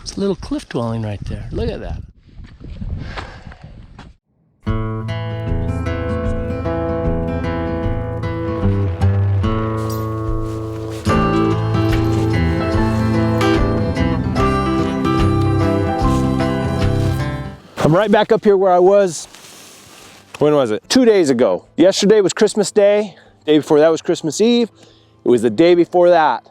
It's a little cliff dwelling right there. Look at that. I'm right back up here where I was, when was it? 2 days ago. Yesterday was Christmas Day. Day before that was Christmas Eve. It was the day before that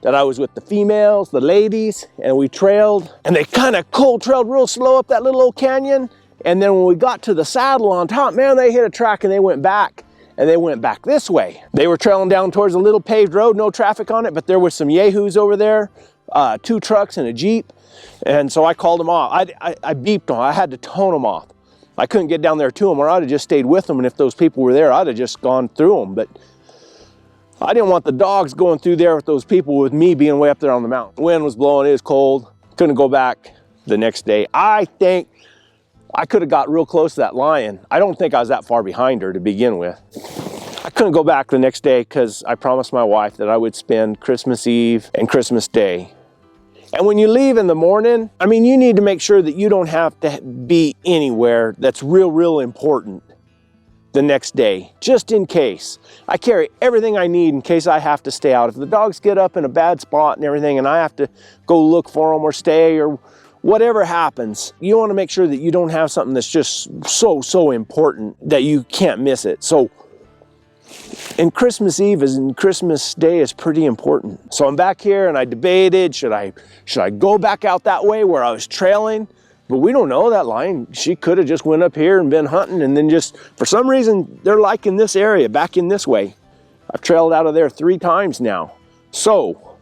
I was with the females, the ladies, and we trailed. And they kind of cold trailed real slow up that little old canyon. And then when we got to the saddle on top, man, they hit a track and they went back. And they went back this way. They were trailing down towards a little paved road, no traffic on it, but there was some yahoos over there, 2 trucks and a Jeep. And so I called them off. I beeped them. I had to tone them off. I couldn't get down there to them, or I'd have just stayed with them. And if those people were there, I'd have just gone through them. But I didn't want the dogs going through there with those people with me being way up there on the mountain. The wind was blowing, it was cold. Couldn't go back the next day. I think I could have got real close to that lion. I don't think I was that far behind her to begin with. I couldn't go back the next day because I promised my wife that I would spend Christmas Eve and Christmas Day. And when you leave in the morning, I mean, you need to make sure that you don't have to be anywhere that's real important the next day, just in case. I carry everything I need in case I have to stay out. If the dogs get up in a bad spot and everything and I have to go look for them or stay or whatever happens, you want to make sure that you don't have something that's just so important that you can't miss it. So, and Christmas Eve and Christmas Day is pretty important. So I'm back here and I debated, should I go back out that way where I was trailing? But we don't know that lion. She could have just went up here and been hunting, and then just, for some reason, they're liking this area, back in this way. I've trailed out of there 3 times now. So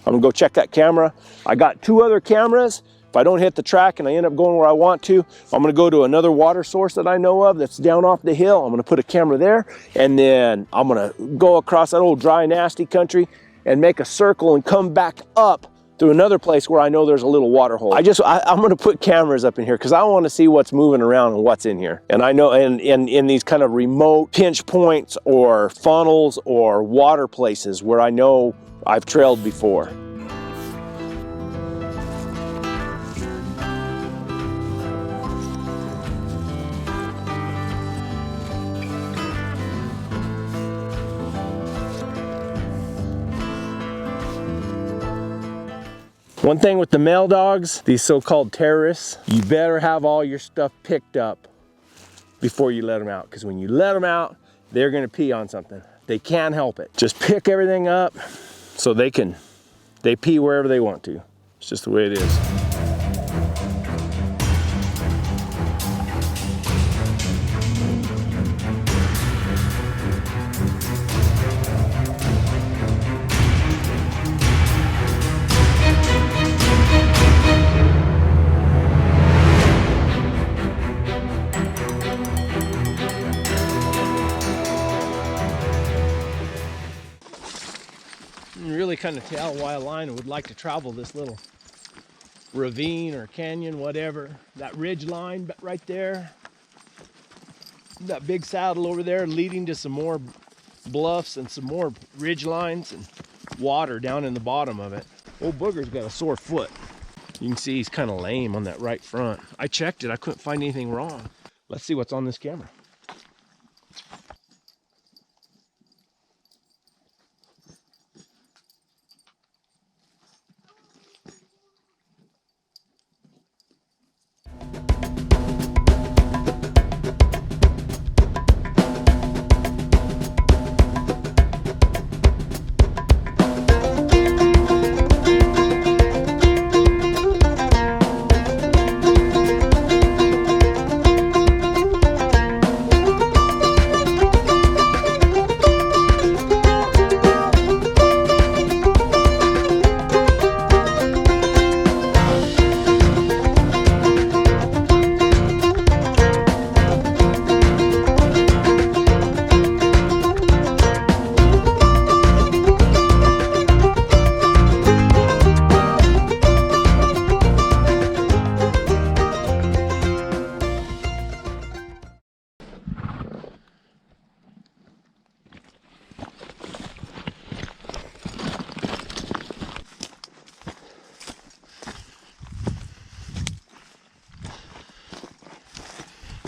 I'm gonna go check that camera. I got 2 other cameras. If I don't hit the track and I end up going where I want to, I'm gonna go to another water source that I know of that's down off the hill. I'm gonna put a camera there, and then I'm gonna go across that old dry, nasty country and make a circle and come back up to another place where I know there's a little water hole. I'm gonna put cameras up in here because I wanna see what's moving around and what's in here. And I know in these kind of remote pinch points or funnels or water places where I know I've trailed before. One thing with the male dogs, these so-called terrorists, you better have all your stuff picked up before you let them out. Because when you let them out, they're gonna pee on something. They can't help it. Just pick everything up so they pee wherever they want to. It's just the way it is. Really kind of tell why a lion would like to travel this little ravine or canyon, whatever. That ridge line right there, that big saddle over there leading to some more bluffs and some more ridge lines and water down in the bottom of it. Old Booger's got a sore foot. You can see he's kind of lame on that right front. I checked it, I couldn't find anything wrong. Let's see what's on this camera.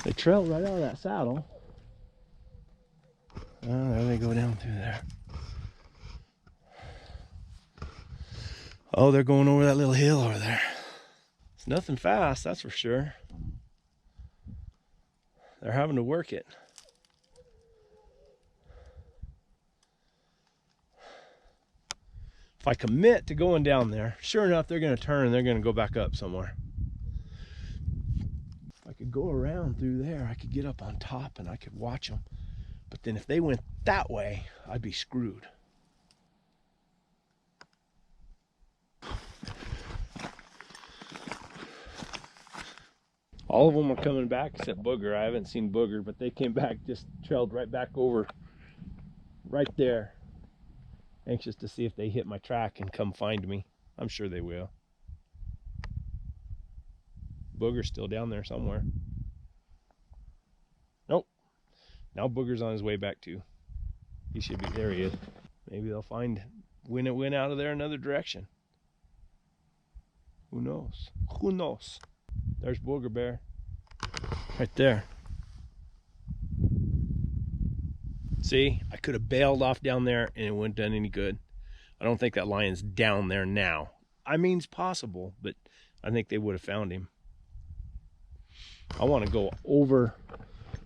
They trailed right out of that saddle. Oh, there they go down through there. Oh, they're going over that little hill over there. It's nothing fast, that's for sure. They're having to work it. If I commit to going down there, sure enough, they're going to turn and they're going to go back up somewhere. If I could go around through there, I could get up on top and I could watch them. But then if they went that way, I'd be screwed. All of them are coming back except Booger. I haven't seen Booger, but they came back, just trailed right back over right there. Anxious to see if they hit my track and come find me. I'm sure they will. Booger's still down there somewhere. Nope. Now Booger's on his way back too. He should be, there he is. Maybe they'll find when it went out of there another direction. Who knows? Who knows? There's Booger Bear. Right there. See, I could have bailed off down there and it wouldn't have done any good. I don't think that lion's down there now. I mean, it's possible, but I think they would have found him. I want to go over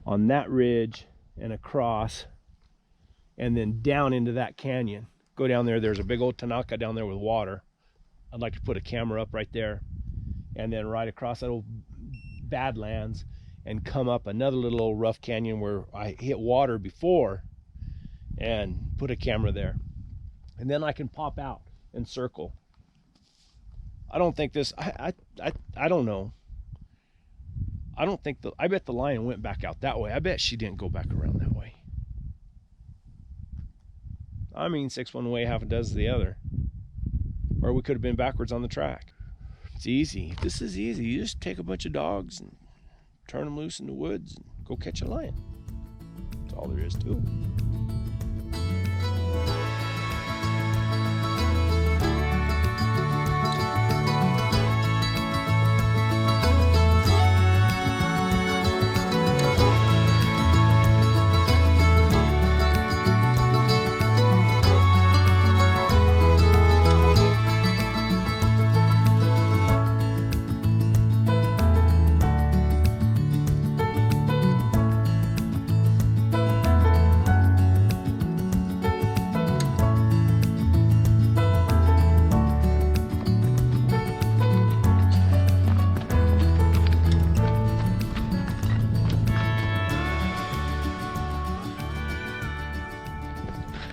on that ridge and across and then down into that canyon. Go down there. There's a big old Tanaka down there with water. I'd like to put a camera up right there and then right across that old Badlands and come up another little old rough canyon where I hit water before and put a camera there. And then I can pop out and circle. I don't think this, I don't know. I don't think I bet the lion went back out that way. I bet she didn't go back around that way. I mean, 6 one way, half a dozen the other. Or we could have been backwards on the track. It's easy. This is easy. You just take a bunch of dogs and turn them loose in the woods and go catch a lion. That's all there is to it.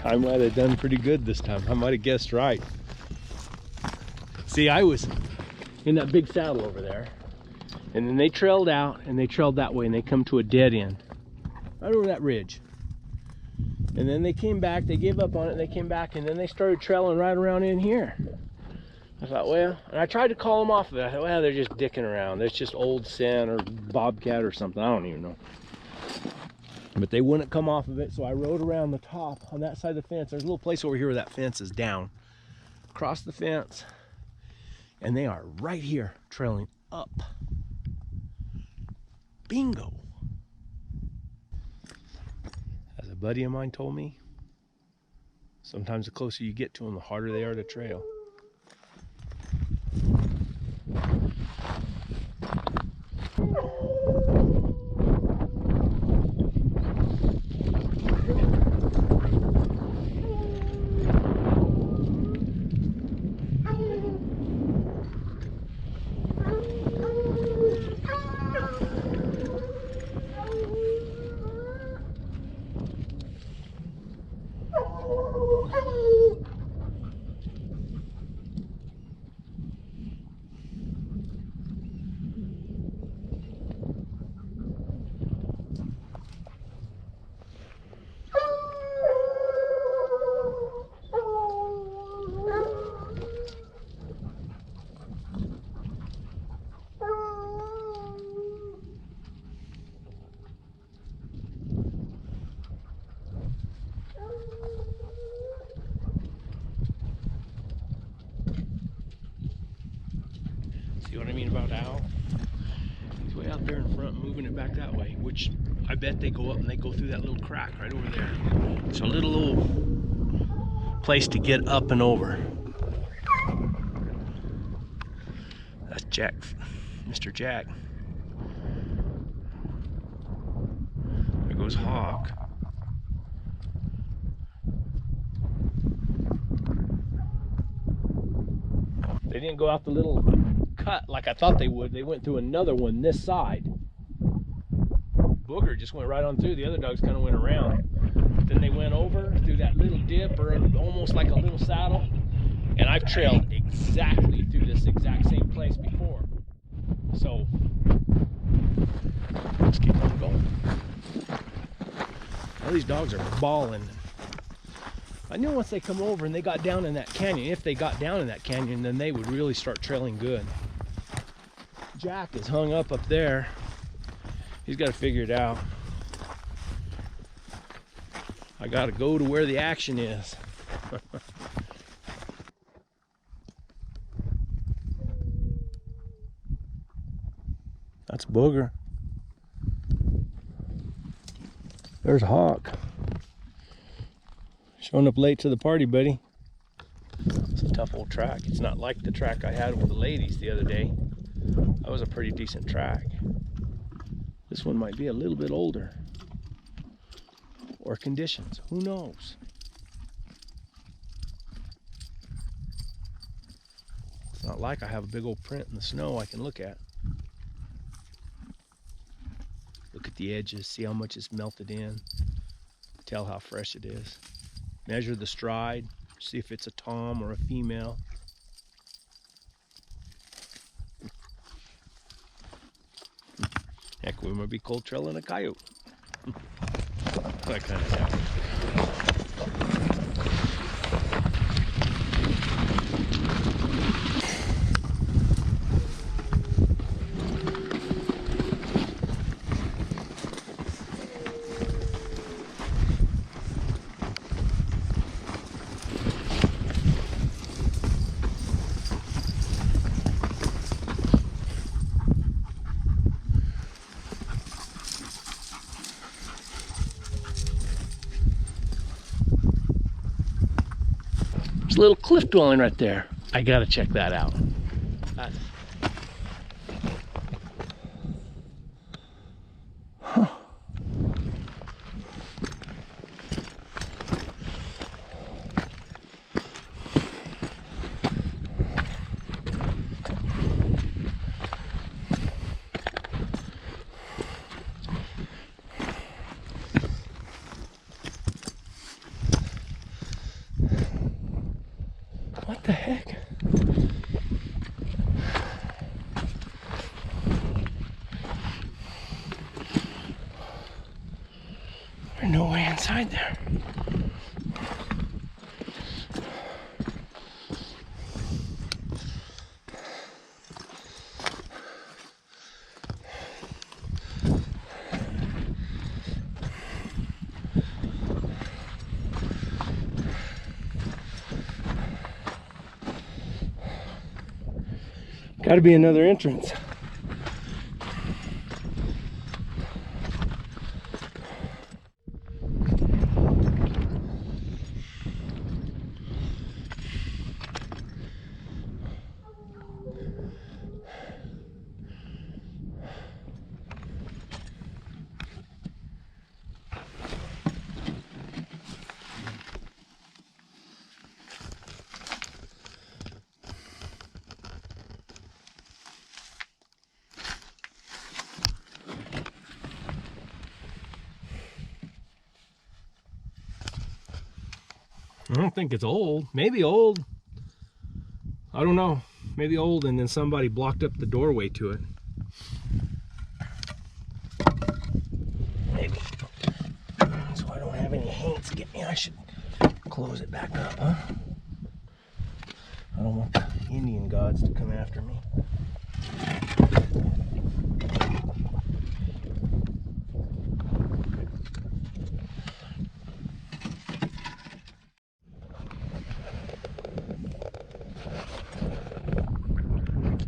I might have done pretty good this time. I might have guessed right. See, I was in that big saddle over there, and then they trailed out, and they trailed that way, and they come to a dead end, right over that ridge. And then they came back, they gave up on it, and they came back, and then they started trailing right around in here. I thought, well, and I tried to call them off of it. I thought, well, they're just dicking around. There's just old scent or bobcat or something. I don't even know. But they wouldn't come off of it, so I rode around the top on that side of the fence. There's a little place over here where that fence is down. Across the fence, and they are right here, trailing up. Bingo! As a buddy of mine told me, sometimes the closer you get to them, the harder they are to trail. See what I mean about owl? He's It's way out there in front, moving it back that way, which I bet they go up and they go through that little crack right over there. It's a little place to get up and over. That's Jack, Mr. Jack. There goes Hawk. They didn't go out the little cut like I thought they would. They went through another one this side. Booger just went right on through. The other dogs kind of went around. Then they went over through that little dip, or almost like a little saddle. And I've trailed exactly through this exact same place before. So let's keep on going. All these dogs are balling. I knew once they come over and they got down in that canyon, if they got down in that canyon, then they would really start trailing good. Jack is hung up there. He's got to figure it out. I got to go to where the action is. That's Booger. There's Hawk. Showing up late to the party, buddy. It's a tough old track. It's not like the track I had with the ladies the other day. That was a pretty decent track. This one might be a little bit older. Or conditions, who knows? It's not like I have a big old print in the snow I can look at. Look at the edges, see how much it's melted in. Tell how fresh it is. Measure the stride, see if it's a tom or a female. Heck, we might be cold trailing a coyote. That kind of happens. There's a little cliff dwelling right there. I gotta check that out. Huh. What the heck? There's no way inside there. Got to be another entrance. I don't think it's old. Maybe old. I don't know. Maybe old, and then somebody blocked up the doorway to it. Maybe. So I don't have any haints to get me. I should close it back up, huh? I don't want the Indian gods to come after me.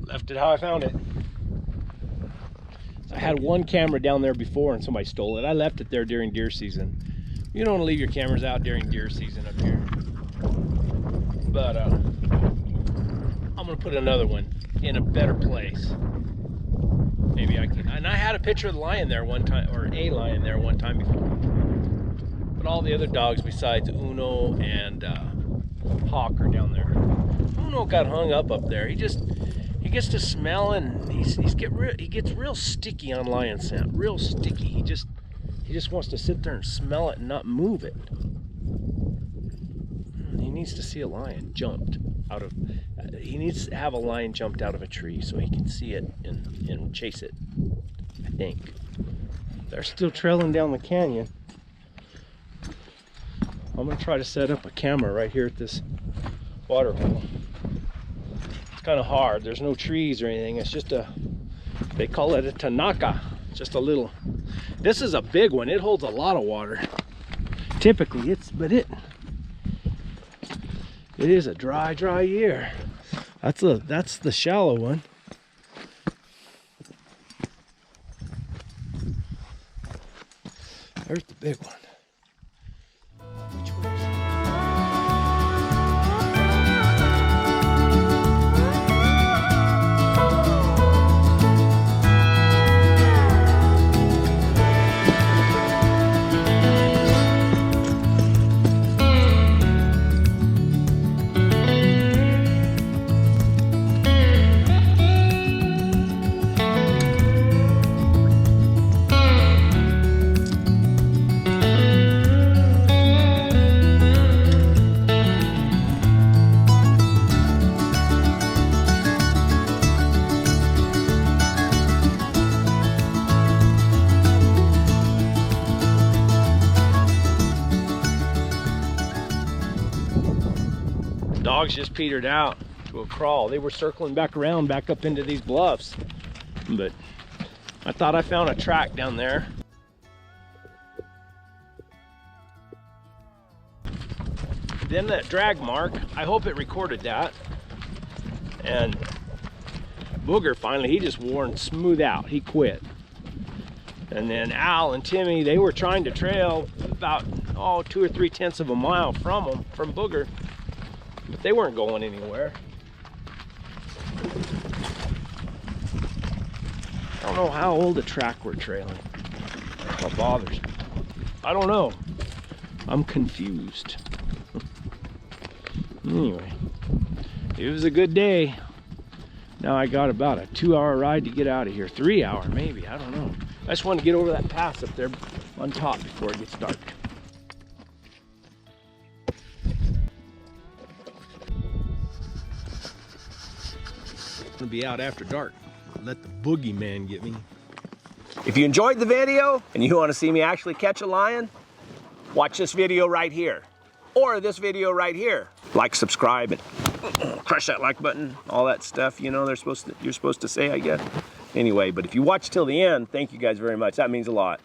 Left it how I found it. I had one camera down there before and somebody stole it. I left it there during deer season. You don't want to leave your cameras out during deer season up here. But I'm gonna put another one in a better place. Maybe I can. And I had a picture of the lion there one time, or a lion there one time before. But all the other dogs besides Uno and Hawk are down there. Uno got hung up there. He gets to smelling. He gets real sticky on lion scent. Real sticky. He just wants to sit there and smell it and not move it. He needs to see a lion jumped out of. He needs to have a lion jumped out of a tree so he can see it and chase it. I think they're still trailing down the canyon. I'm gonna try to set up a camera right here at this waterhole. It's kind of hard. There's no trees or anything. It's just they call it a Tanaka. Just a little. This is a big one. It holds a lot of water. Typically, it is a dry year. That's the shallow one. There's the big one. Which one is it? Dogs just petered out to a crawl. They were circling back around, back up into these bluffs. But I thought I found a track down there. Then that drag mark, I hope it recorded that. And Booger finally, he just wore smooth out. He quit. And then Al and Timmy, they were trying to trail about 2 or 3/10 of a mile from Booger. But they weren't going anywhere. I don't know how old a track we're trailing. What bothers me. I don't know. I'm confused. Anyway, it was a good day. Now I got about a 2-hour ride to get out of here. 3 hour maybe, I don't know. I just wanted to get over that pass up there on top before it gets dark. Gonna be out after dark. Let the boogeyman get me. If you enjoyed the video and you want to see me actually catch a lion, watch this video right here, or this video right here. Like, subscribe, and crush that like button. All that stuff, you know, you're supposed to say, I guess. Anyway, but if you watch till the end, thank you guys very much. That means a lot.